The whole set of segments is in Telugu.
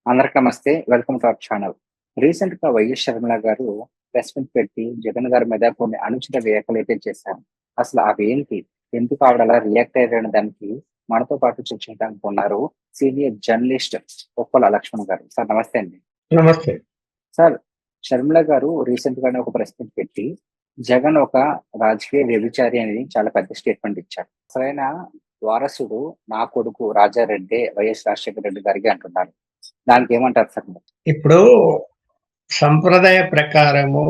అందరికి నమస్తే. Welcome to our channel. రీసెంట్‌గా వైఎస్ షర్మిల గారు ప్రెస్ మీట్ పెట్టి జగన్ గారి మీద కొన్ని అనుచిత వ్యాఖ్యలైతే చేశారు. అసలు అవేంటి? ఎందుకు ఆవిడ అలా రియాక్ట్ అయ్యారనే దానికి మనతో పాటు చర్చించడానికి ఉన్నారు సీనియర్ జర్నలిస్ట్ ఉప్పల లక్ష్మణ్ గారు. సార్ నమస్తే అండి. నమస్తే. సార్, షర్మిల గారు రీసెంట్‌గానే ఒక ప్రెస్ మీట్ పెట్టి జగన్ ఒక రాజకీయ వ్యభిచారి అని చాలా పెద్ద స్టేట్మెంట్ ఇచ్చారు. అసలైన వారసుడు నా కొడుకు రాజారెడ్డి వైఎస్ రాజశేఖర రెడ్డి గారికి అంటున్నారు. దానికి ఏమంటారు సార్ మీరు? ఇప్పుడు సంప్రదాయ ప్రకారము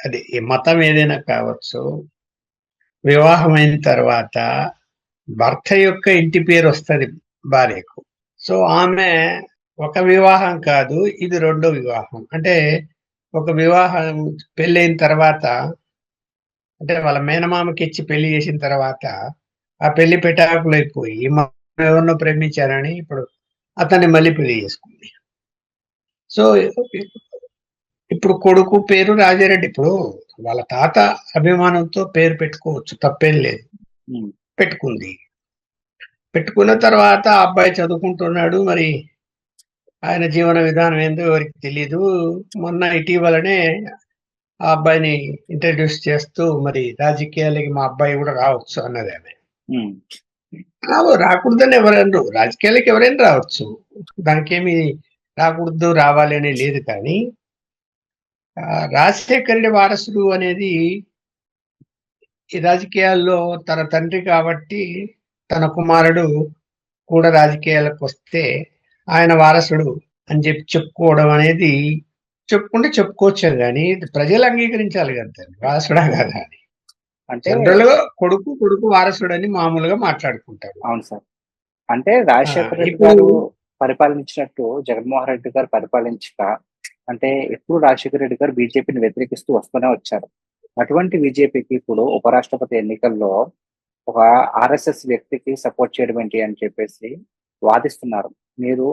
అది ఈ మతం ఏదైనా కావచ్చు. వివాహమైన తర్వాత భర్త యొక్క ఇంటి పేరు వస్తది భార్యకు. సో, ఆమె ఒక వివాహం కాదు, ఇది రెండో వివాహం. అంటే ఒక వివాహం పెళ్ళైన తర్వాత అంటే వాళ్ళ మేనమామకిచ్చి పెళ్లి చేసిన తర్వాత ఆ పెళ్లి పెటాకులైపోయి ఎవరినో ప్రేమించారని ఇప్పుడు అతన్ని మళ్ళీ పెళ్లి చేసుకుంది. సో, ఇప్పుడు కొడుకు పేరు రాజారెడ్డి. ఇప్పుడు వాళ్ళ తాత అభిమానంతో పేరు పెట్టుకోవచ్చు, తప్పేం లేదు. హ్మ్. పెట్టుకుంది. పెట్టుకున్న తర్వాత ఆ అబ్బాయి చదువుకుంటున్నాడు. మరి ఆయన జీవన విధానం ఏందో ఎవరికి తెలీదు. మొన్న ఇటీవలనే ఆ అబ్బాయిని ఇంట్రడ్యూస్ చేస్తూ మరి రాజకీయాలకి మా అబ్బాయి కూడా రావచ్చు అన్నది ఆమె. హ్మ్. రాకూడదని ఎవరనరు. రాజకీయాలకి ఎవరైనా రావచ్చు. దానికేమి రాకూడదు, రావాలి అని లేదు. కానీ రాజశేఖర రెడ్డి వారసుడు అనేది ఈ రాజకీయాల్లో తన తండ్రి కాబట్టి తన కుమారుడు కూడా రాజకీయాలకు వస్తే ఆయన వారసుడు అని చెప్పుకోవడం అనేది చెప్పుకుంటే చెప్పుకోవచ్చు, కానీ ప్రజలు అంగీకరించాలి కదా వారసుడా కదా అని. అంటే జనరల్ గా కొడుకు వారసుడని మామూలుగా మాట్లాడుకుంటారు. అవును సార్. అంటే రాజశేఖర రెడ్డి ఇప్పుడు గారు పరిపాలించినట్టు జగన్మోహన్ రెడ్డి గారు పరిపాలించక, అంటే ఎప్పుడు రాజశేఖర రెడ్డి గారు బీజేపీని వ్యతిరేకిస్తూ వస్తూనే వచ్చారు. అటువంటి బీజేపీకి ఇప్పుడు ఉపరాష్ట్రపతి ఎన్నికల్లో ఒక ఆర్ఎస్ఎస్ వ్యక్తికి సపోర్ట్ చేయడం ఏంటి అని చెప్పేసి వాదిస్తున్నారు. మీరు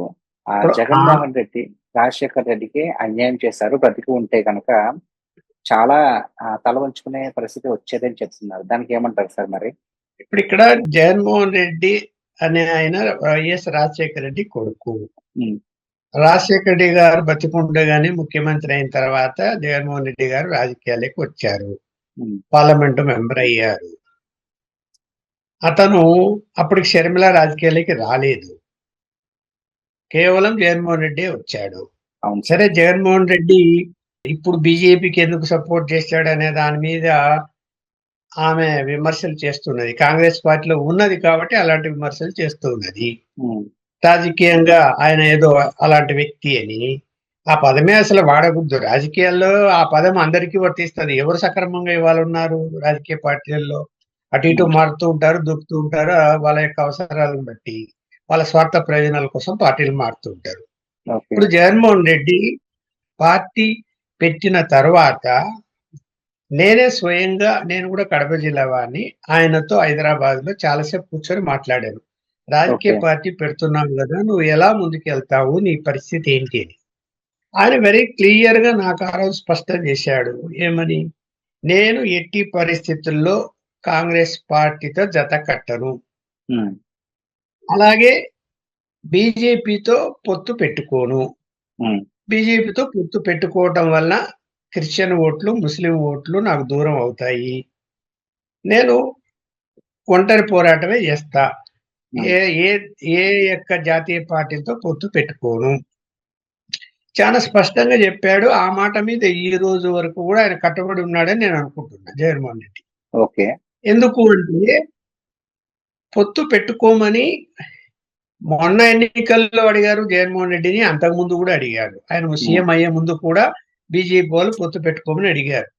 ఇప్పుడు జగన్మోహన్ రెడ్డి రాజశేఖర రెడ్డికి అన్యాయం చేశారు, బ్రతికి ఉంటే కనుక చాలా తల వంచుకునే పరిస్థితి వచ్చేదని చెప్తున్నారు. దానికి ఏమంటారు సార్ మరి? ఇప్పుడు ఇక్కడ జగన్మోహన్ రెడ్డి అనే ఆయన వైఎస్ రాజశేఖర రెడ్డి కొడుకు. ఉమ్, రాజశేఖర రెడ్డి గారు బతికుండగానే ముఖ్యమంత్రి అయిన తర్వాత జగన్మోహన్ రెడ్డి గారు రాజకీయాలకు వచ్చారు. ఉమ్, పార్లమెంటు మెంబర్ అయ్యారు. అతను అప్పటికి షర్మిల రాజకీయాలకి రాలేదు. కేవలం జగన్మోహన్ రెడ్డి వచ్చాడు. అవును సార్. సరే, జగన్మోహన్ రెడ్డి ఇప్పుడు బీజేపీకి ఎందుకు సపోర్ట్ చేశాడు అనే దాని మీద ఆమె విమర్శలు చేస్తున్నది. కాంగ్రెస్ పార్టీలో ఉన్నది కాబట్టి అలాంటి విమర్శలు చేస్తూ ఉన్నది. ఉమ్, రాజకీయంగా ఆయన ఏదో అలాంటి వ్యక్తి అని. ఆ పదమే అసలు వాడకూడదు రాజకీయాల్లో. ఆ పదం అందరికీ వర్తిస్తుంది. ఎవరు సక్రమంగా ఇవాళ ఉన్నారు రాజకీయ పార్టీల్లో? అటు ఇటు ఉమ్, మారుతూ ఉంటారు, దూకుతూ ఉంటారు. వాళ్ళ యొక్క అవసరాలను బట్టి వాళ్ళ స్వార్థ ప్రయోజనాల కోసం పార్టీలు మారుతూ ఉంటారు. ఓకే. ఇప్పుడు జగన్మోహన్ రెడ్డి పార్టీ పెట్టిన తర్వాత నేనే స్వయంగా, నేను కూడా కడప జిల్లా వాడిని, ఆయనతో హైదరాబాద్ లో చాలాసేపు కూర్చొని మాట్లాడాను. రాజకీయ ఓకే. పార్టీ పెడుతున్నావు కదా, నువ్వు ఎలా ముందుకు వెళ్తావు, నీ పరిస్థితి ఏంటి అని. ఆయన వెరీ క్లియర్ గా నాకు ఆ రోజు స్పష్టం చేశాడు. ఏమని? నేను ఎట్టి పరిస్థితుల్లో కాంగ్రెస్ పార్టీతో జత కట్టను, ఉమ్, అలాగే బీజేపీతో పొత్తు పెట్టుకోను. ఉమ్, బీజేపీతో పొత్తు పెట్టుకోవటం వల్ల క్రిస్టియన్ ఓట్లు, ముస్లిం ఓట్లు నాకు దూరం అవుతాయి. నేను ఒంటరి పోరాటమే చేస్తా. ఉమ్, ఏ ఏ ఏ యొక్క జాతీయ పార్టీలతో పొత్తు పెట్టుకోను. చాలా స్పష్టంగా చెప్పాడు. ఆ మాట మీద ఈ రోజు వరకు కూడా ఆయన కట్టుబడి ఉన్నాడని నేను అనుకుంటున్నా, జగన్మోహన్ రెడ్డి. ఓకే. ఎందుకు అంటే పొత్తు పెట్టుకోమని మొన్న ఎన్నికల్లో అడిగారు జగన్మోహన్ రెడ్డిని, అంతకుముందు కూడా అడిగారు. ఆయన ఉమ్, సీఎం అయ్యే ముందు కూడా బీజేపీ వాళ్ళు పొత్తు పెట్టుకోమని అడిగారు.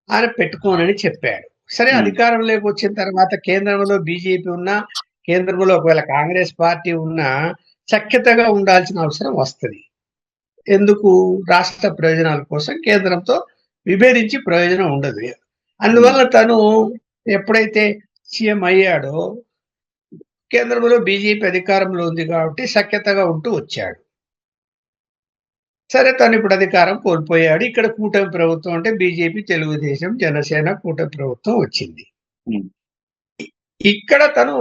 ఆయన పెట్టుకోనని చెప్పాడు. సరే, ఉమ్, అధికారంలోకి వచ్చిన తర్వాత కేంద్రంలో బీజేపీ ఉన్నా, కేంద్రంలో ఒకవేళ కాంగ్రెస్ పార్టీ ఉన్నా సఖ్యతగా ఉండాల్సిన అవసరం వస్తది. ఎందుకు? రాష్ట్ర ప్రయోజనాల కోసం కేంద్రంతో విభేదించి ప్రయోజనం ఉండదు. ఉమ్, అందువల్ల తను ఎప్పుడైతే సీఎం అయ్యాడో కేంద్రంలో బీజేపీ అధికారంలో ఉంది కాబట్టి సఖ్యతగా ఉంటూ వచ్చాడు. సరే, తను ఇప్పుడు అధికారం కోల్పోయాడు. ఇక్కడ కూటమి ప్రభుత్వం అంటే బీజేపీ, తెలుగుదేశం, జనసేన కూటమి ప్రభుత్వం వచ్చింది. ఉమ్, ఇక్కడ తను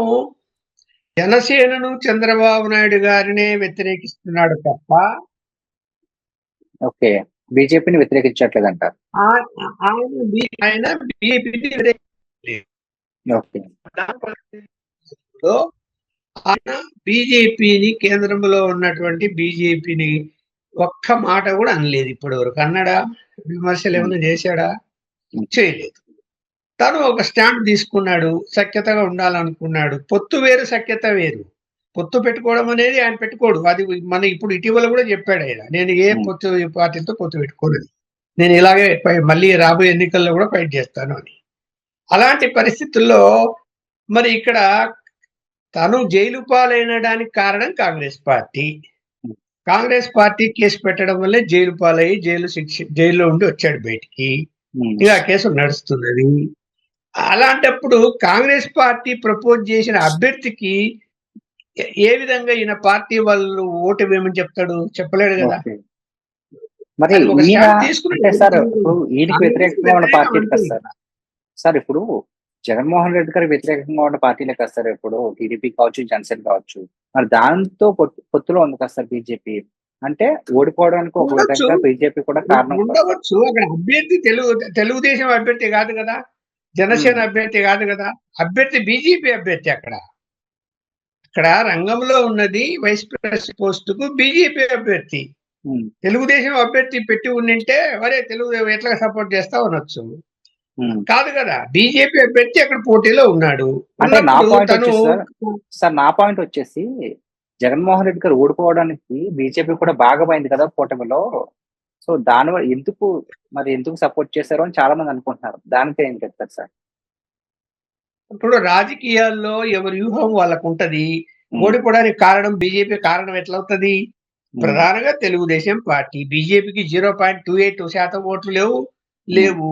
జనసేనను చంద్రబాబు నాయుడు గారినే వ్యతిరేకిస్తున్నాడు తప్ప ఓకే. బీజేపీని వ్యతిరేకించట్లేదంటారు. ఆయన బీజేపీని వ్యతిరేకించలేదు. ఓకే. ఆయన బీజేపీని, కేంద్రంలో ఉన్నటువంటి బీజేపీని ఒక్క మాట కూడా అనలేదు ఇప్పటి వరకు. అన్నాడా? విమర్శలు ఏమైనా చేశాడా? చేయలేదు. తను ఒక స్టాండ్ తీసుకున్నాడు, సఖ్యతగా ఉండాలనుకున్నాడు. పొత్తు వేరు, సఖ్యత వేరు. పొత్తు పెట్టుకోవడం అనేది ఆయన పెట్టుకోడు. అది మన ఇప్పుడు ఇటీవల కూడా చెప్పాడు ఆయన, నేను ఏ పొత్తు పార్టీతో పొత్తు పెట్టుకోలేదు, నేను ఇలాగే మళ్ళీ రాబోయే ఎన్నికల్లో కూడా ఫైట్ చేస్తాను అని. అలాంటి పరిస్థితుల్లో మరి ఇక్కడ తను జైలు పాలైనడానికి కారణం Congress party. Congress party case పెట్టడం వల్లే జైలు పాలయ్యి జైల్లో ఉండి వచ్చాడు బయటికి. ఇలా కేసు నడుస్తున్నది. అలాంటప్పుడు కాంగ్రెస్ పార్టీ ప్రపోజ్ చేసిన అభ్యర్థికి ఏ విధంగా ఈయన పార్టీ వాళ్ళు ఓటు వేయమని చెప్తాడు? చెప్పలేడు కదా. మరి సార్ ఇప్పుడు ఈయనకి వ్యతిరేకంగా ఉన్న పార్టీలు కదా సార్. సార్ ఇప్పుడు జగన్మోహన్ రెడ్డి గారు వ్యతిరేకంగా ఉన్న పార్టీలే కదా సార్. ఇప్పుడు టీడీపీ కావచ్చు, జనసేన కావచ్చు. మరి దాంతో పొత్తులో ఉంది కదా సార్ బీజేపీ. అంటే ఓడిపోవడానికి ఒక విధంగా బీజేపీ కూడా కారణం ఉండవచ్చు. అక్కడ అభ్యర్థి తెలుగుదేశం అభ్యర్థి కాదు కదా, జనసేన అభ్యర్థి కాదు కదా, అభ్యర్థి బీజేపీ అభ్యర్థి. అక్కడ రంగంలో ఉన్నది వైస్ ప్రెసిడెంట్ పోస్టుకు బీజేపీ అభ్యర్థి. తెలుగుదేశం అభ్యర్థి పెట్టి ఉండింటే వరే తెలుగు ఎట్లా సపోర్ట్ చేస్తా అనొచ్చు. కాదు కదా, బీజేపీ అభ్యర్థి అక్కడ పోటీలో ఉన్నాడు. అంటే నా పాయింట్ వచ్చేసి జగన్మోహన్ రెడ్డి గారు ఓడిపోవడానికి బీజేపీ కూడా భాగమైంది కదా కూటమిలో. సో దానివల్ల ఎందుకు సపోర్ట్ చేశారో అని చాలా మంది అనుకుంటున్నారు. దానితో ఏం చెప్తారు సార్? ఇప్పుడు రాజకీయాల్లో ఎవరి వ్యూహం వాళ్ళకు ఉంటది. ఓడిపోవడానికి కారణం బీజేపీ కారణం ఎట్లవుతుంది? ప్రధానంగా తెలుగుదేశం పార్టీ. బీజేపీకి 0.28% ఓట్లు లేవు.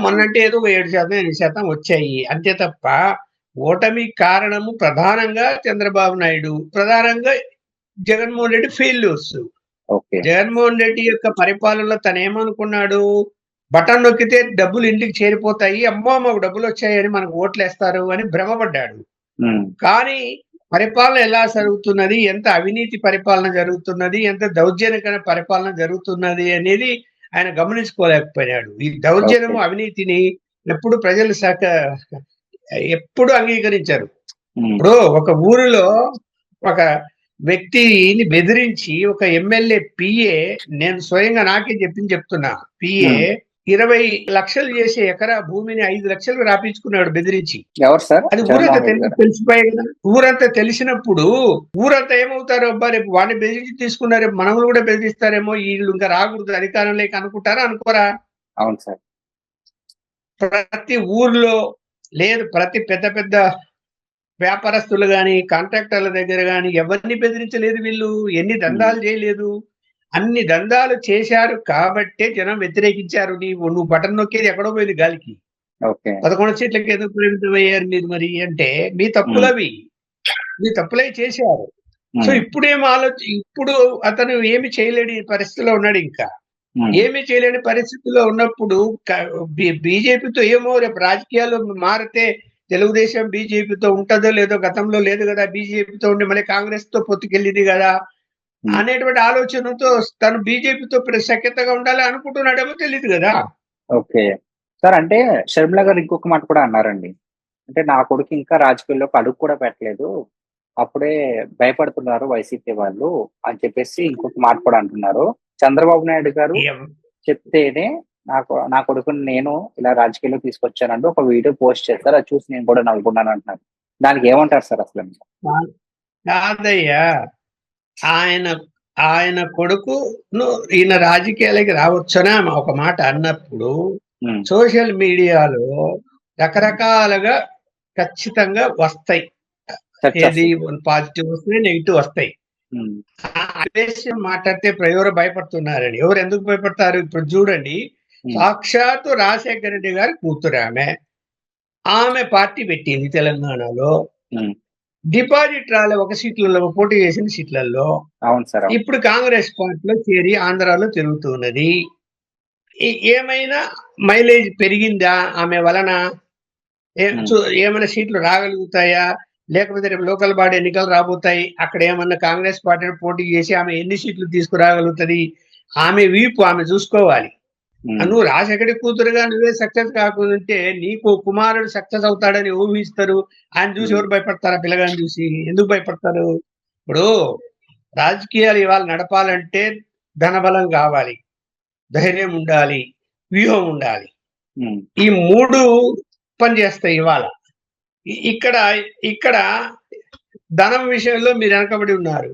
మొన్నంటే ఏదో 7%, 8% వచ్చాయి అంతే తప్ప ఓటమి కారణము ప్రధానంగా చంద్రబాబు నాయుడు, ప్రధానంగా జగన్మోహన్ రెడ్డి ఫెయిల్యూర్స్. జగన్మోహన్ రెడ్డి యొక్క పరిపాలనలో తను ఏమనుకున్నాడు? బటన్ నొక్కితే డబ్బులు ఇంటికి చేరిపోతాయి, అమ్మో మాకు డబ్బులు వచ్చాయని మనకు ఓట్లు వేస్తారు అని భ్రమపడ్డాడు. కానీ పరిపాలన ఎలా జరుగుతున్నది, ఎంత అవినీతి పరిపాలన జరుగుతున్నది, ఎంత దౌర్జన్యకర పరిపాలన జరుగుతున్నది అనేది ఆయన గమనించుకోలేకపోయాడు. ఈ దౌర్జన్యము, అవినీతిని ఎప్పుడు ప్రజలు ఎప్పుడు అంగీకరించారు. ఇప్పుడు ఒక ఊరిలో ఒక వ్యక్తిని బెదిరించి ఒక ఎమ్మెల్యే పిఏ, నేను స్వయంగా నాకే చెప్తున్నా, పిఏ 20 లక్షలు చేసే ఎకరా భూమిని 5 లక్షలు రాపించుకున్నాడు బెదిరించి. ఎవరు సార్? అది ఊరంతా తెలిసిపోయాయి కదా. ఊరంతా తెలిసినప్పుడు ఊరంతా ఏమవుతారు? అబ్బా రేపు వాడిని బెదిరించి తీసుకున్నారు, రేపు మనల్ని కూడా బెదిరిస్తారేమో, వీళ్ళు ఇంకా రాకూడదు అధికారంలోకి అనుకుంటారా? అనుకోరా? అవును సార్. ప్రతి ఊర్లో లేదు, ప్రతి పెద్ద పెద్ద వ్యాపారస్తులు గాని, కాంట్రాక్టర్ల దగ్గర గాని ఎవరిని బెదిరించలేదు వీళ్ళు. ఎన్ని దందాలు చేయలేదు. అన్ని దందాలు చేశారు కాబట్టే జనం వ్యతిరేకించారు. నువ్వు బటన్ నొక్కేది ఎక్కడో పోయింది గాలికి. 11 సీట్లకి ఎందుకు పరిమితమయ్యారు మీరు మరి అంటే మీ తప్పులవి, మీ తప్పులవి చేశారు. సో ఇప్పుడు అతను ఏమి చేయలేని పరిస్థితిలో ఉన్నాడు. ఇంకా ఏమి చేయలేని పరిస్థితిలో ఉన్నప్పుడు బీజేపీతో ఏమో రేపు రాజకీయాలు మారితే తెలుగుదేశం బీజేపీతో ఉంటుందో లేదో, గతంలో లేదు కదా, బీజేపీతో ఉండి మళ్ళీ కాంగ్రెస్ తో పొత్తుకెళ్ళింది కదా అనేటువంటి ఆలోచనతో తను బీజేపీతో సఖ్యతగా ఉండాలి అనుకుంటున్నాడేమో తెలియదు కదా. Okay sir. అంటే షర్మిల గారు ఇంకొక మాట కూడా అన్నారండి. అంటే నా కొడుకు ఇంకా రాజకీయాల్లోకి అడుగు కూడా పెట్టలేదు, అప్పుడే భయపడుతున్నారు వైసీపీ వాళ్ళు అని చెప్పేసి ఇంకొక మాట కూడా అంటున్నారు. చంద్రబాబు నాయుడు గారు చెప్తేనే నా కొడుకుని నేను ఇలా రాజకీయాల్లో తీసుకొచ్చానంటూ ఒక వీడియో పోస్ట్ చేస్తారు. అది చూసి నేను కూడా నవ్వుకున్నాను అంటున్నారు. దానికి ఏమంటారు సార్ అసలు? కాదయ్యా, ఆయన కొడుకు ఈయన రాజకీయాలకి రావచ్చని ఒక మాట అన్నప్పుడు సోషల్ మీడియాలో రకరకాలుగా ఖచ్చితంగా వస్తాయి. ఏది పాజిటివ్ వస్తాయి, నెగిటివ్ వస్తాయి. మాట్లాడితే ఎవరు భయపడుతున్నారని. ఎవరు ఎందుకు భయపడతారు? ఇప్పుడు చూడండి, సాక్షాత్తు రాజశేఖర రెడ్డి గారి కూతురు ఆమె పార్టీ పెట్టింది తెలంగాణలో. డిపాజిట్ రాలే ఒక సీట్లలో, పోటీ చేసిన సీట్లలో. ఇప్పుడు కాంగ్రెస్ పార్టీలో చేరి ఆంధ్రాలో తిరుగుతున్నది. ఏమైనా మైలేజ్ పెరిగిందా ఆమె వలన? ఏమైనా సీట్లు రాగలుగుతాయా? లేకపోతే రేపు లోకల్ బాడీ ఎన్నికలు రాబోతాయి, అక్కడ ఏమన్నా కాంగ్రెస్ పార్టీ పోటీ చేసి ఆమె ఎన్ని సీట్లు తీసుకురాగలుగుతుంది, ఆమె వీపు ఆమె చూసుకోవాలి. నువ్వు రాజశేఖరి కూతురుగా నువ్వే సక్సెస్ కాకుంటే నీకు కుమారుడు సక్సెస్ అవుతాడని ఊహిస్తారు. ఆయన చూసి ఎవరు భయపడతారా? పిల్లగాని చూసి ఎందుకు భయపడతారు? ఇప్పుడు రాజకీయాలు ఇవాళ నడపాలంటే ధనబలం కావాలి, ధైర్యం ఉండాలి, వ్యూహం ఉండాలి. ఈ మూడు పనిచేస్తాయి ఇవాళ. ఇక్కడ ఇక్కడ ధనం విషయంలో మీరు వెనకబడి ఉన్నారు.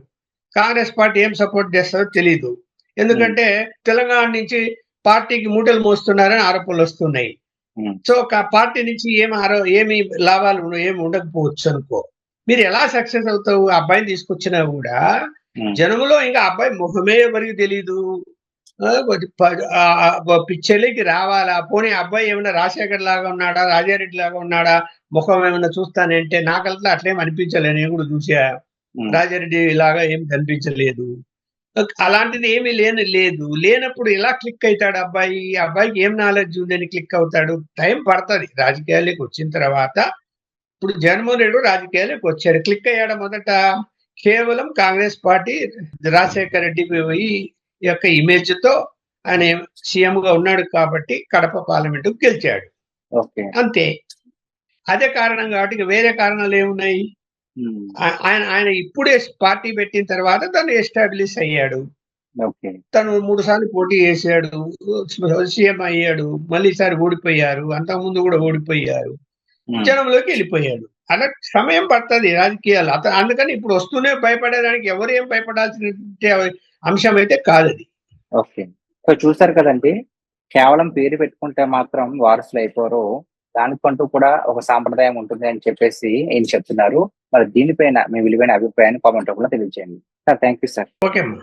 కాంగ్రెస్ పార్టీ ఏం సపోర్ట్ చేస్తారో తెలీదు. ఎందుకంటే తెలంగాణ నుంచి పార్టీకి మూటలు మోస్తున్నారని ఆరోపణలు వస్తున్నాయి. సో పార్టీ నుంచి ఏమి లాభాలు ఏమి ఉండకపోవచ్చు అనుకో. మీరు ఎలా సక్సెస్ అవుతావు? అబ్బాయిని తీసుకొచ్చినా కూడా జనములో ఇంకా అబ్బాయి ముఖమే ఎవరికి తెలీదు. పిచ్చెలికి రావాలా? పోనీ అబ్బాయి ఏమైనా రాజశేఖర్ లాగా ఉన్నాడా, రాజారెడ్డి లాగా ఉన్నాడా, ముఖం ఏమైనా చూస్తానంటే నాకల్లా అట్లేం అనిపించలే. నేను కూడా చూసా, రాజారెడ్డి లాగా ఏం కనిపించలేదు. అలాంటిది ఏమీ లేనప్పుడు ఎలా క్లిక్ అవుతాడు అబ్బాయి? అబ్బాయికి ఏం నాలెడ్జ్ ఉందని క్లిక్ అవుతాడు? టైం పడుతుంది. రాజకీయాల్లోకి వచ్చిన తర్వాత ఇప్పుడు జగన్మోహన్ రెడ్డి రాజకీయాల్లోకి వచ్చాడు, క్లిక్ అయ్యాడు. మొదట కేవలం కాంగ్రెస్ పార్టీ రాజశేఖర రెడ్డి యొక్క ఇమేజ్ తో ఆయన సీఎం గా ఉన్నాడు కాబట్టి కడప పార్లమెంట్ గెలిచాడు, అంతే. అదే కారణం కాబట్టి వేరే కారణాలు ఏమున్నాయి? ఆయన ఇప్పుడే పార్టీ పెట్టిన తర్వాత తను ఎస్టాబ్లిష్ అయ్యాడు. తను 3 సార్లు పోటీ చేశాడు, సీఎం అయ్యాడు, మళ్ళీ ఈసారి ఓడిపోయారు, అంతకుముందు కూడా ఓడిపోయారు, జనంలోకి వెళ్ళిపోయాడు. అలా సమయం పడుతుంది రాజకీయాలు. అందుకని ఇప్పుడు వస్తూనే భయపడేదానికి ఎవరు ఏం భయపడాల్సిన అంశం అయితే కాదు అది. ఓకే, సో చూసారు కదండి, కేవలం పేరు పెట్టుకుంటే మాత్రం వారసులు అయిపోరు, దానికంటూ కూడా ఒక సాంప్రదాయం ఉంటుంది అని చెప్పేసి ఏం చెప్తున్నారు. మరి దీనిపైన మీ విలువైన అభిప్రాయాన్ని కామెంట్ రూపంలో తెలియజేయండి sir. Thank you sir. Okay అమ్మా.